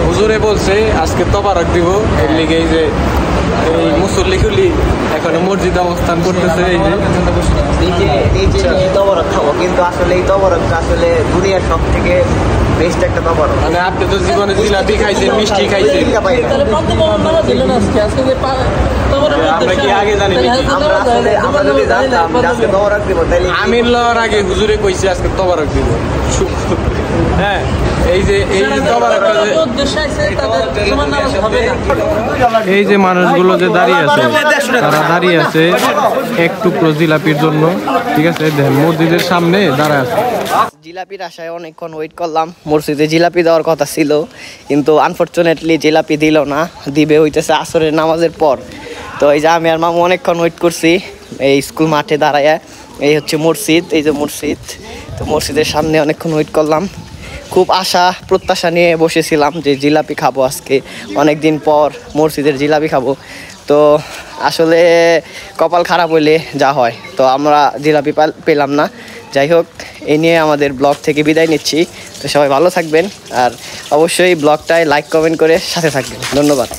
হুজুরে বলছে আজকে তবারক দিব, এর লিগে এই যে এই মুসল্লি খুলি এখনো মসজিদে অবস্থান করতেছে। এই যে তবারক খাবো, কিন্তু আসলে এই তবারকটা আসলে দুনিয়ার সব থেকে বেস্ট একটা তবারক। মানে আপনি তো জীবনে জিলাপি খাইছেন, মিষ্টি খাইছেন, আমরা কি আগে জানি? আমরা যদি জানতাম যে আজকে তবারক দিব তাহলে আমি লওয়ার আগে হুজুরে কইছে আজকে তবারক দিব। হ্যাঁ, এই যে এই যে মানুষগুলো যে দাঁড়িয়ে আছে, তারা দাঁড়িয়ে আছে এক টুকরো জিলাপির জন্য। ঠিক আছে, দেখেন মসজিদের সামনে দাঁড়ায় আছে। জিলাপির আশায় অনেকক্ষণ ওয়েট করলাম। মসজিদে জিলাপি দেওয়ার কথা ছিল, কিন্তু আনফরচুনেটলি জিলাপি দিল না। দিবে হইতেছে আসরের নামাজের পর। তো এই যে আমি আর মামু অনেকক্ষণ ওয়েট করছি এই স্কুল মাঠে দাঁড়ায়। এই হচ্ছে মসজিদ, এই যে মসজিদ। তো মসজিদের সামনে অনেকক্ষণ ওয়েট করলাম। খুব আশা প্রত্যাশা নিয়ে বসেছিলাম যে জিলাপি খাবো আজকে, অনেক দিন পর মসজিদের জিলাপি খাবো। তো আসলে কপাল খারাপ হইলে যা হয়, তো আমরা জিলাপি পেলাম না। যাই হোক, এই নিয়ে আমাদের ব্লগ থেকে বিদায় নিচ্ছি। তো সবাই ভালো থাকবেন, আর অবশ্যই ব্লগটায় লাইক কমেন্ট করে সাথে থাকবেন। ধন্যবাদ।